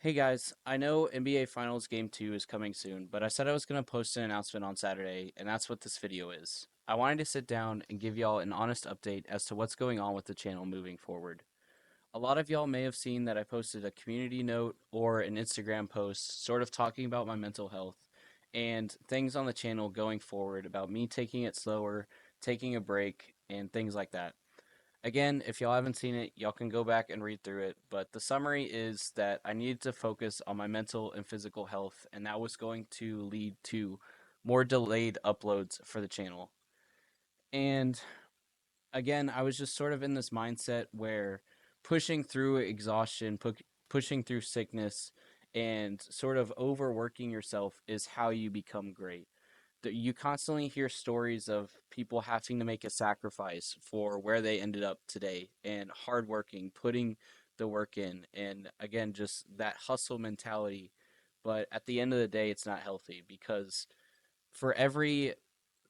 Hey guys, I know NBA Finals Game 2 is coming soon, but I said I was going to post an announcement on Saturday, and that's what this video is. I wanted to sit down and give y'all an honest update as to what's going on with the channel moving forward. A lot of y'all may have seen that I posted a community note or an Instagram post sort of talking about my mental health and things on the channel going forward about me taking it slower, taking a break, and things like that. Again, if y'all haven't seen it, y'all can go back and read through it. But the summary is that I needed to focus on my mental and physical health, and that was going to lead to more delayed uploads for the channel. And again, I was just sort of in this mindset where pushing through exhaustion, pushing through sickness, and sort of overworking yourself is how you become great. You constantly hear stories of people having to make a sacrifice for where they ended up today and hardworking, putting the work in, and again, just that hustle mentality. But at the end of the day, it's not healthy because for every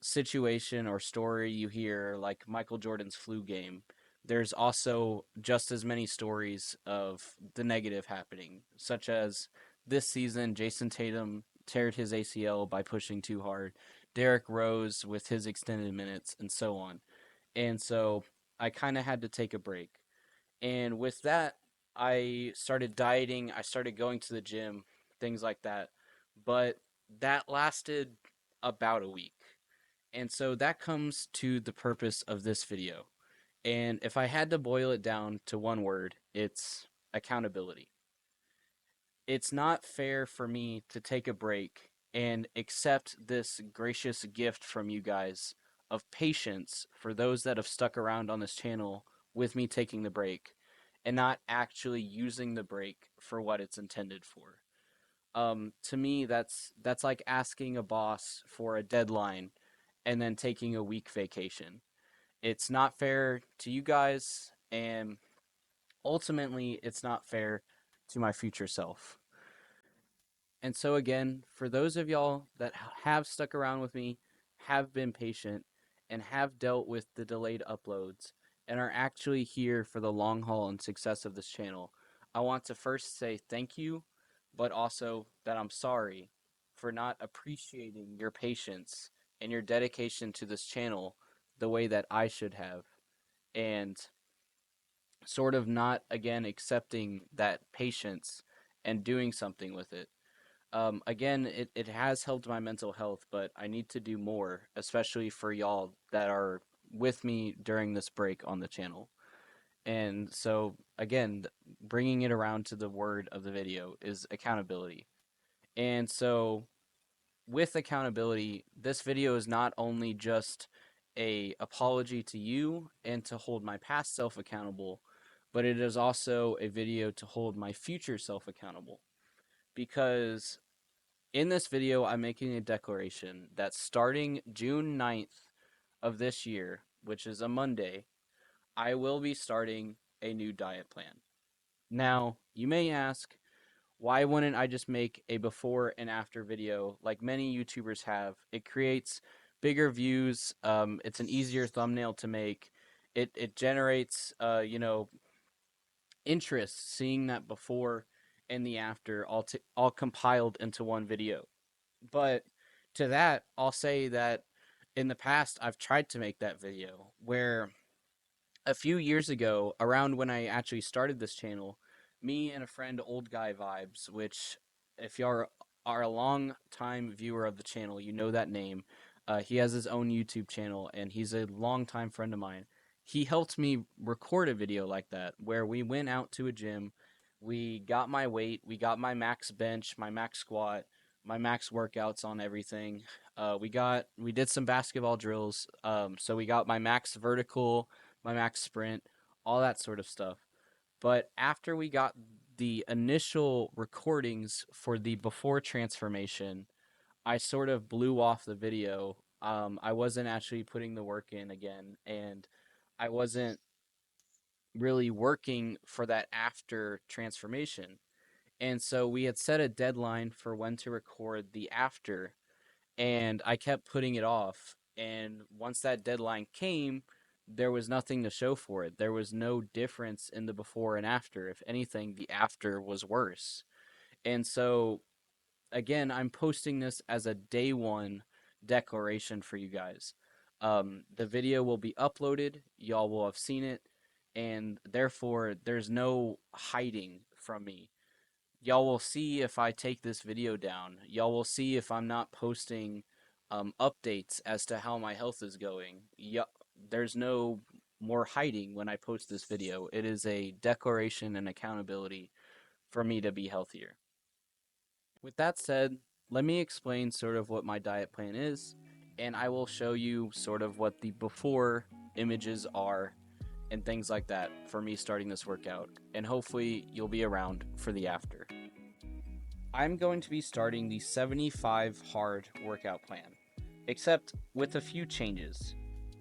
situation or story you hear, like Michael Jordan's flu game, there's also just as many stories of the negative happening, such as this season, Jason Tatum teared his ACL by pushing too hard, Derrick Rose with his extended minutes, and so on. And so I kind of had to take a break. And with that, I started dieting, I started going to the gym, things like that. But that lasted about a week. And so that comes to the purpose of this video. And if I had to boil it down to one word, it's accountability. It's not fair for me to take a break and accept this gracious gift from you guys of patience for those that have stuck around on this channel with me taking the break and not actually using the break for what it's intended for. To me, that's like asking a boss for a deadline and then taking a week vacation. It's not fair to you guys, and ultimately, it's not fair to my future self. And so, again, for those of y'all that have stuck around with me, have been patient, and have dealt with the delayed uploads, and are actually here for the long haul and success of this channel, I want to first say thank you, but also that I'm sorry for not appreciating your patience and your dedication to this channel the way that I should have, and sort of not, again, accepting that patience and doing something with it. Again, it has helped my mental health, but I need to do more, especially for y'all that are with me during this break on the channel. And so, again, bringing it around to the word of the video is accountability. And so, with accountability, this video is not only just a apology to you and to hold my past self accountable, but it is also a video to hold my future self accountable. Because in this video, I'm making a declaration that starting June 9th of this year, which is a Monday, I will be starting a new diet plan. Now, you may ask, why wouldn't I just make a before and after video like many YouTubers have? It creates bigger views. It's an easier thumbnail to make. It generates interest seeing that before and the after all compiled into one video. But to that, I'll say that in the past, I've tried to make that video where a few years ago, around when I actually started this channel, me and a friend, Old Guy Vibes, which if are a long time viewer of the channel, you know that name. He has his own YouTube channel, and he's a longtime friend of mine. He helped me record a video like that, where we went out to a gym, we got my weight, we got my max bench, my max squat, my max workouts on everything. We did some basketball drills. So we got my max vertical, my max sprint, all that sort of stuff. But after we got the initial recordings for the before transformation, I sort of blew off the video. I wasn't actually putting the work in again, and I wasn't really working for that after transformation. And so we had set a deadline for when to record the after, and I kept putting it off. And once that deadline came, there was nothing to show for it. There was no difference in the before and after. If anything, the after was worse. And so, again, I'm posting this as a day one declaration for you guys. The video will be uploaded, y'all will have seen it, and therefore there's no hiding from me. Y'all will see if I take this video down. Y'all will see if I'm not posting updates as to how my health is going. There's no more hiding when I post this video. It is a declaration and accountability for me to be healthier. With that said, let me explain sort of what my diet plan is, and I will show you sort of what the before images are and things like that for me starting this workout, and hopefully you'll be around for the after. I'm going to be starting the 75 hard workout plan, except with a few changes.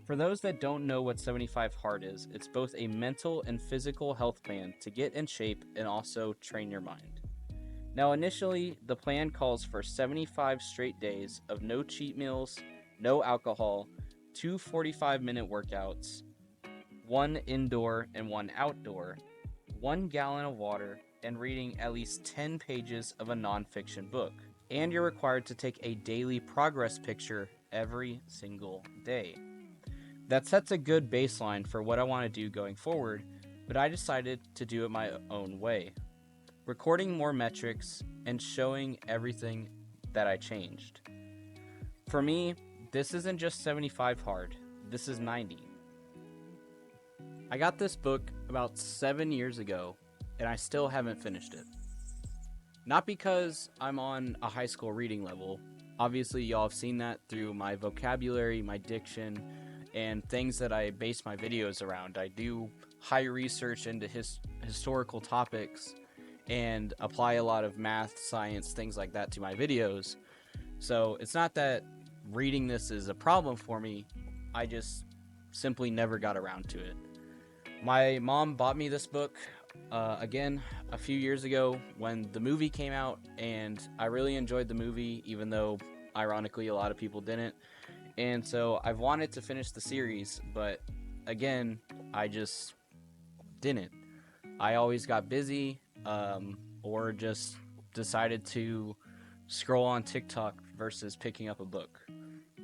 For those that don't know what 75 hard is, it's both a mental and physical health plan to get in shape and also train your mind. Now, initially, the plan calls for 75 straight days of no cheat meals, no alcohol, two 45-minute workouts, one indoor and one outdoor, 1 gallon of water, and reading at least 10 pages of a nonfiction book. And you're required to take a daily progress picture every single day. That sets a good baseline for what I want to do going forward, but I decided to do it my own way, recording more metrics and showing everything that I changed. For me, this isn't just 75 hard, this is 90. I got this book about 7 years ago, and I still haven't finished it. Not because I'm on a high school reading level. Obviously, y'all have seen that through my vocabulary, my diction, and things that I base my videos around. I do high research into historical topics and apply a lot of math, science, things like that to my videos. So it's not that reading this is a problem for me. I just simply never got around to it. My mom bought me this book again a few years ago when the movie came out, and I really enjoyed the movie, even though ironically a lot of people didn't. And so I've wanted to finish the series, but again, I just didn't. I always got busy, or just decided to scroll on TikTok versus picking up a book.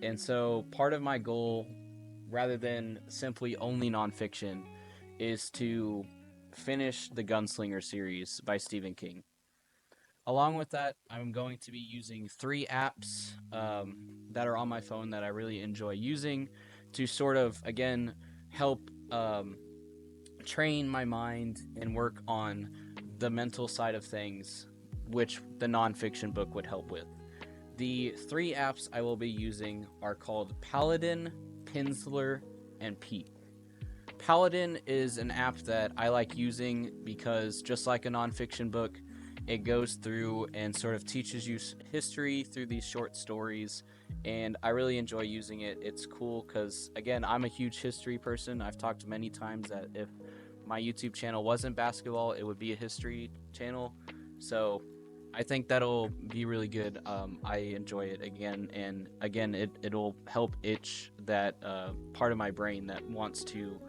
And so part of my goal, rather than simply only nonfiction, is to finish the Gunslinger series by Stephen King. Along with that, I'm going to be using 3 apps that are on my phone that I really enjoy using to sort of, again, help train my mind and work on the mental side of things, which the nonfiction book would help with. The 3 apps I will be using are called Paladin, Pinsler, and Pics. Paladin is an app that I like using because, just like a nonfiction book, it goes through and sort of teaches you history through these short stories, and I really enjoy using it. It's cool because, again, I'm a huge history person. I've talked many times that if my YouTube channel wasn't basketball, it would be a history channel. So I think that'll be really good. I enjoy it again, and again, it'll help itch that part of my brain that wants to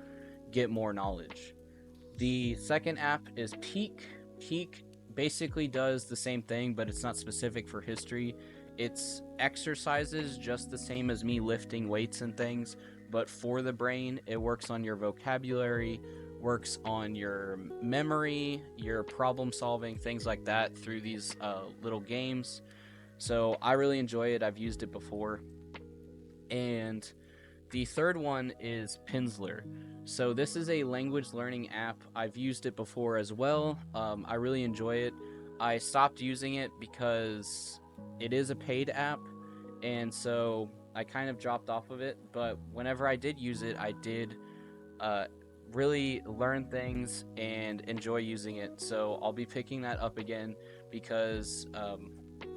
get more knowledge. The second app is Pics. Pics basically does the same thing, but it's not specific for history. It's exercises just the same as me lifting weights and things, but for the brain. It works on your vocabulary, works on your memory, your problem solving, things like that through these little games. So I really enjoy it. I've used it before. And the third one is Pinsler. So this is a language learning app. I've used it before as well. I really enjoy it. I stopped using it because it is a paid app, and so I kind of dropped off of it. But whenever I did use it, I did really learn things and enjoy using it. So I'll be picking that up again because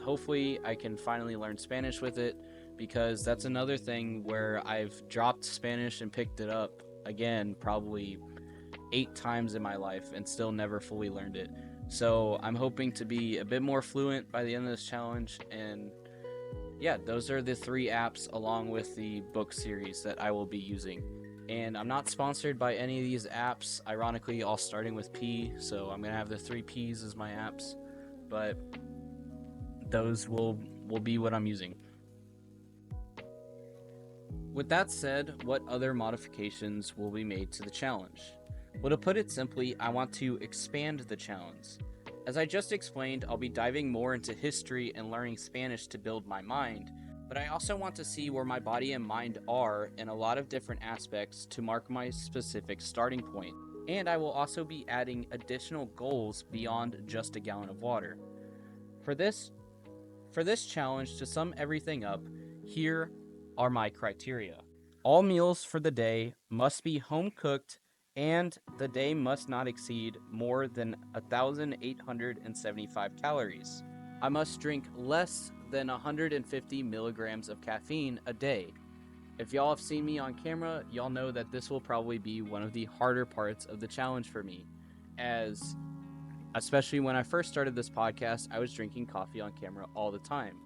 hopefully I can finally learn Spanish with it, because that's another thing where I've dropped Spanish and picked it up again probably 8 times in my life and still never fully learned it. So I'm hoping to be a bit more fluent by the end of this challenge. And yeah, those are the 3 apps along with the book series that I will be using. And I'm not sponsored by any of these apps, ironically, all starting with P, so I'm going to have the 3 Ps as my apps. but those will be what I'm using. With that said, what other modifications will be made to the challenge? Well, to put it simply, I want to expand the challenge. As I just explained, I'll be diving more into history and learning Spanish to build my mind, but I also want to see where my body and mind are in a lot of different aspects to mark my specific starting point. And I will also be adding additional goals beyond just a gallon of water. For this challenge, to sum everything up, here are my criteria. All meals for the day must be home cooked, and the day must not exceed more than 1,875 calories. I must drink less than 150 milligrams of caffeine a day. If y'all have seen me on camera, y'all know that this will probably be one of the harder parts of the challenge for me, as especially when I first started this podcast, I was drinking coffee on camera all the time.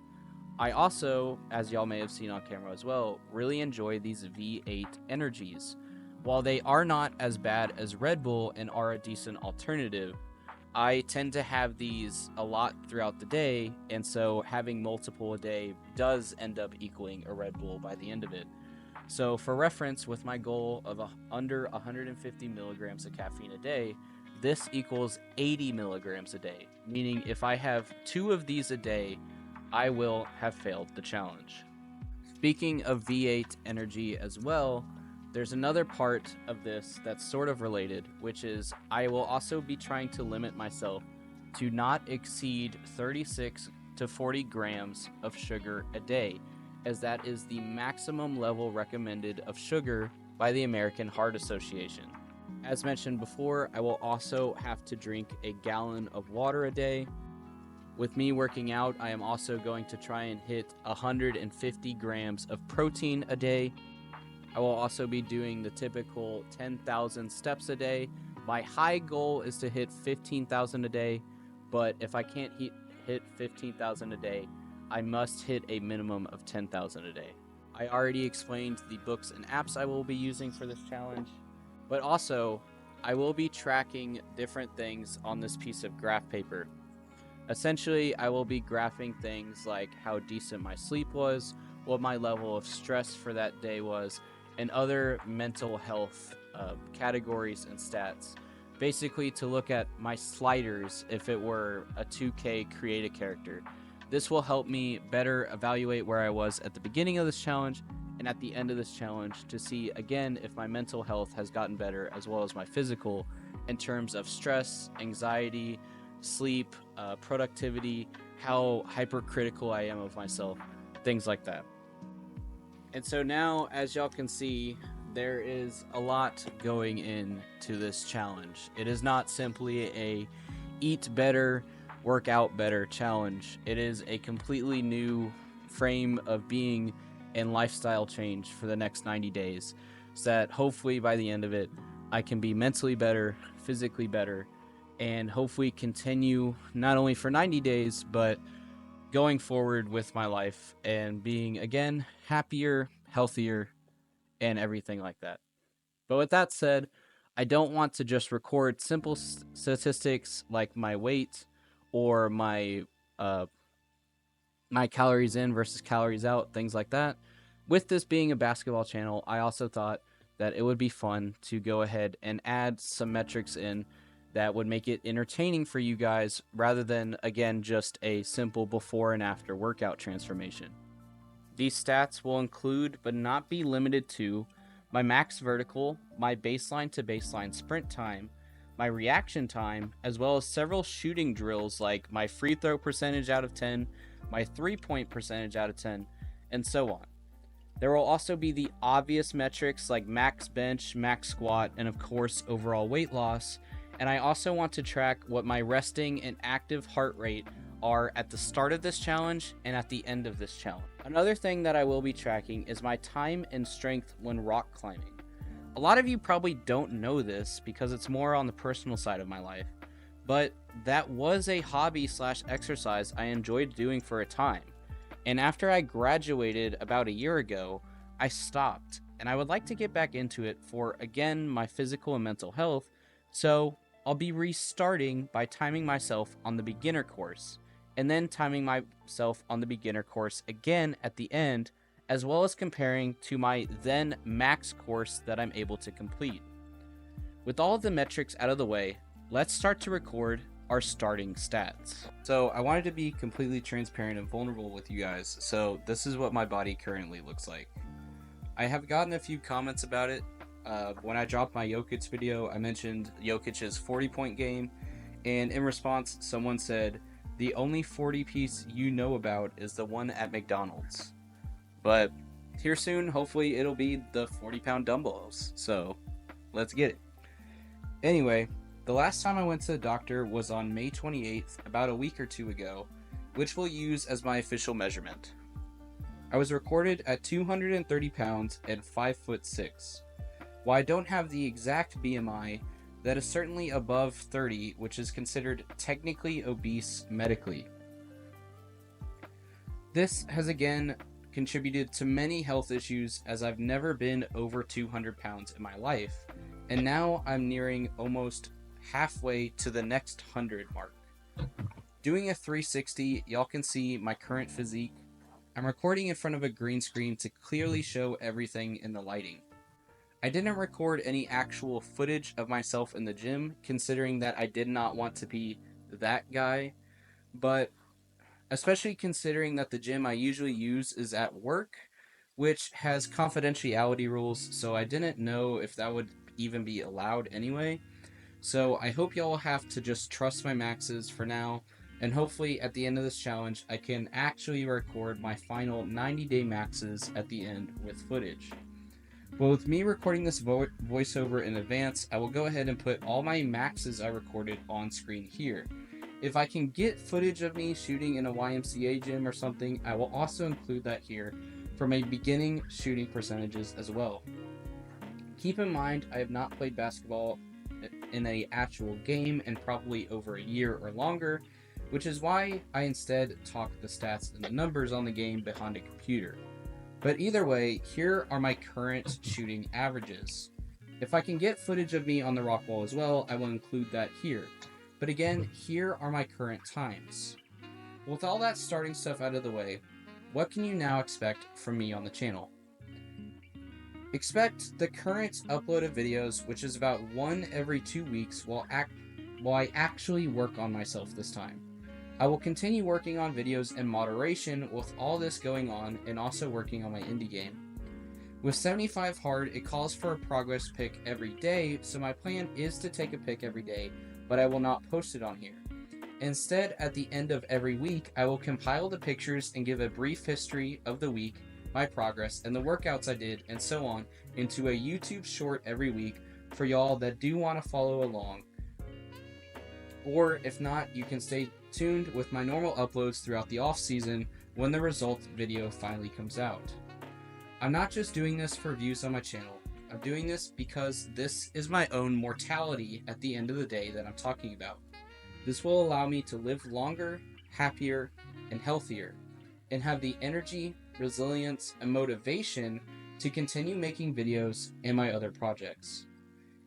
I also, as y'all may have seen on camera as well, really enjoy these V8 energies. While they are not as bad as Red Bull and are a decent alternative, I tend to have these a lot throughout the day, and so having multiple a day does end up equaling a Red Bull by the end of it. So for reference, with my goal of under 150 milligrams of caffeine a day, this equals 80 milligrams a day, meaning if I have 2 of these a day, I will have failed the challenge. Speaking of V8 energy as well, there's another part of this that's sort of related, which is I will also be trying to limit myself to not exceed 36 to 40 grams of sugar a day, as that is the maximum level recommended of sugar by the American Heart Association. As mentioned before, I will also have to drink a gallon of water a day. With me working out, I am also going to try and hit 150 grams of protein a day. I will also be doing the typical 10,000 steps a day. My high goal is to hit 15,000 a day, but if I can't hit 15,000 a day, I must hit a minimum of 10,000 a day. I already explained the books and apps I will be using for this challenge, but also I will be tracking different things on this piece of graph paper. Essentially, I will be graphing things like how decent my sleep was, what my level of stress for that day was, and other mental health categories and stats. Basically, to look at my sliders if it were a 2K create a character. This will help me better evaluate where I was at the beginning of this challenge and at the end of this challenge to see, again, if my mental health has gotten better as well as my physical in terms of stress, anxiety, sleep, productivity, how hypercritical I am of myself, things like that. And so now, as y'all can see, there is a lot going into this challenge. It is not simply a eat better, work out better challenge. It is a completely new frame of being and lifestyle change for the next 90 days, so that hopefully by the end of it, I can be mentally better, physically better, and hopefully continue not only for 90 days, but going forward with my life and being, again, happier, healthier, and everything like that. But with that said, I don't want to just record simple statistics like my weight or my calories in versus calories out, things like that. With this being a basketball channel, I also thought that it would be fun to go ahead and add some metrics in that would make it entertaining for you guys rather than, again, just a simple before and after workout transformation. These stats will include, but not be limited to, my max vertical, my baseline to baseline sprint time, my reaction time, as well as several shooting drills like my free throw percentage out of 10, my 3-point percentage out of 10, and so on. There will also be the obvious metrics like max bench, max squat, and of course overall weight loss. And I also want to track what my resting and active heart rate are at the start of this challenge and at the end of this challenge. Another thing that I will be tracking is my time and strength when rock climbing. A lot of you probably don't know this because it's more on the personal side of my life, but that was a hobby / exercise I enjoyed doing for a time. And after I graduated about a year ago, I stopped, and I would like to get back into it for, again, my physical and mental health. So I'll be restarting by timing myself on the beginner course, and then timing myself on the beginner course again at the end, as well as comparing to my then max course that I'm able to complete. With all of the metrics out of the way, let's start to record our starting stats. So I wanted to be completely transparent and vulnerable with you guys, so this is what my body currently looks like. I have gotten a few comments about it. When I dropped my Jokic video, I mentioned Jokic's 40-point game, and in response, someone said, the only 40 piece you know about is the one at McDonald's. But here soon, hopefully it'll be the 40-pound dumbbells, so let's get it. Anyway, the last time I went to the doctor was on May 28th, about a week or two ago, which we'll use as my official measurement. I was recorded at 230 pounds and 5'6". While I don't have the exact BMI, that is certainly above 30, which is considered technically obese medically. This has again contributed to many health issues, as I've never been over 200 pounds in my life, and now I'm nearing almost halfway to the next 100 mark. Doing a 360, y'all can see my current physique. I'm recording in front of a green screen to clearly show everything in the lighting. I didn't record any actual footage of myself in the gym, considering that I did not want to be that guy, but especially considering that the gym I usually use is at work, which has confidentiality rules, so I didn't know if that would even be allowed anyway. So I hope y'all have to just trust my maxes for now, and hopefully at the end of this challenge I can actually record my final 90-day maxes at the end with footage. But with me recording this voiceover in advance, I will go ahead and put all my maxes I recorded on screen here. If I can get footage of me shooting in a YMCA gym or something, I will also include that here for my beginning shooting percentages as well. Keep in mind, I have not played basketball in an actual game in probably over a year or longer, which is why I instead talk the stats and the numbers on the game behind a computer. But either way, here are my current shooting averages. If I can get footage of me on the rock wall as well, I will include that here. But again, here are my current times. With all that starting stuff out of the way, what can you now expect from me on the channel? Expect the current upload of videos, which is about one every 2 weeks, while I actually work on myself this time. I will continue working on videos in moderation with all this going on, and also working on my indie game. With 75 hard, it calls for a progress pic every day, so my plan is to take a pic every day, but I will not post it on here. Instead, at the end of every week, I will compile the pictures and give a brief history of the week, my progress, and the workouts I did, and so on, into a YouTube short every week for y'all that do want to follow along. Or if not, you can stay tuned with my normal uploads throughout the off season when the result video finally comes out. I'm not just doing this for views on my channel. I'm doing this because this is my own mortality at the end of the day that I'm talking about. This will allow me to live longer, happier, and healthier, and have the energy, resilience, and motivation to continue making videos and my other projects.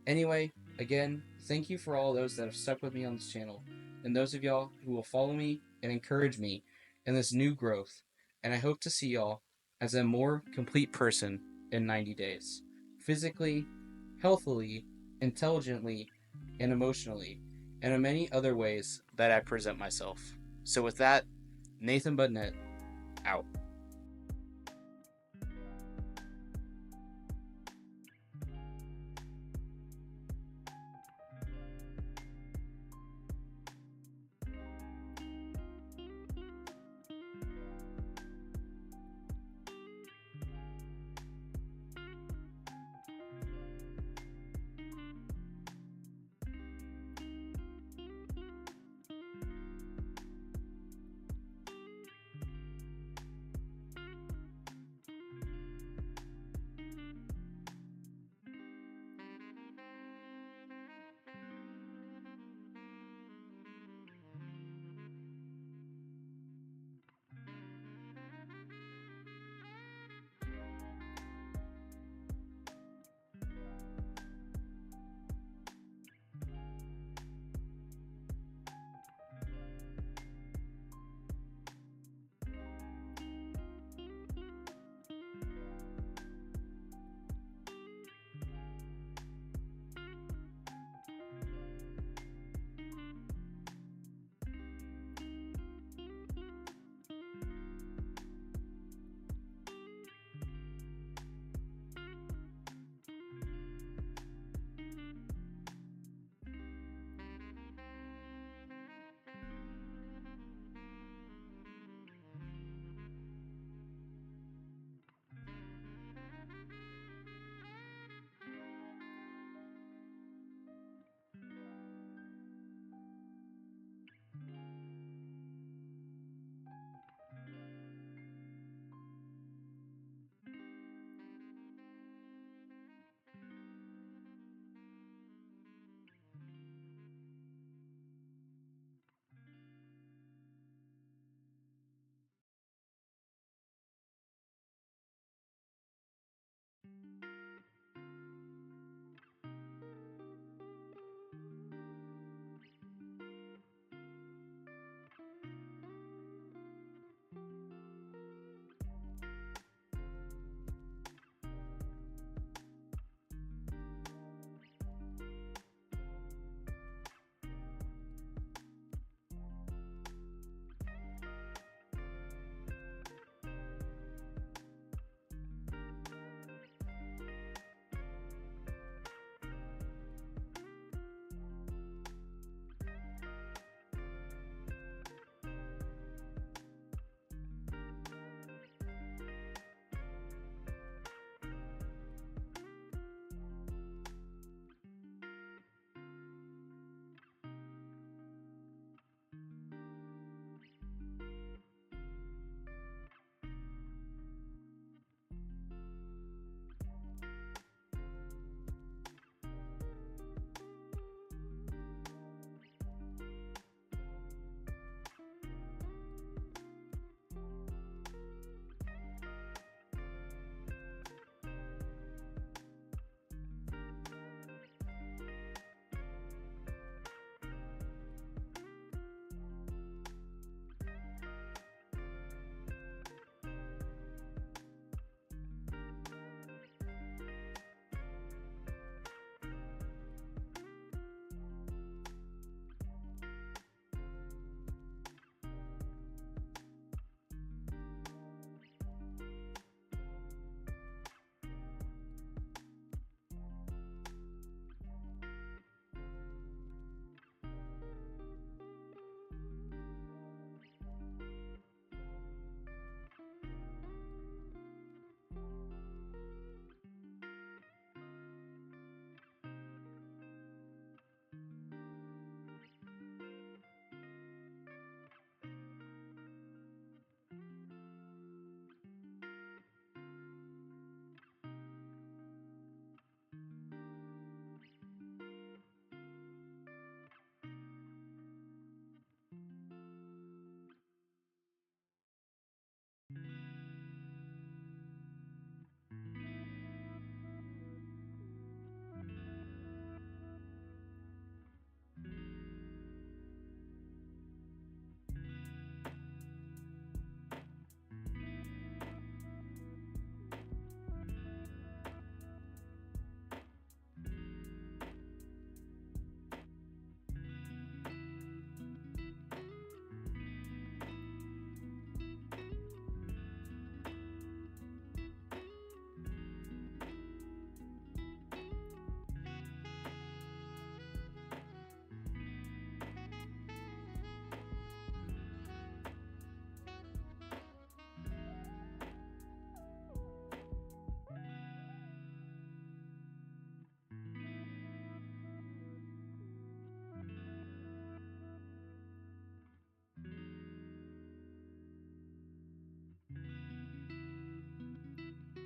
Anyway, again, thank you for all those that have stuck with me on this channel, and those of y'all who will follow me and encourage me in this new growth, and I hope to see y'all as a more complete person in 90 days. Physically, healthily, intelligently, and emotionally, and in many other ways that I present myself. So with that, Nathan Budnett, out.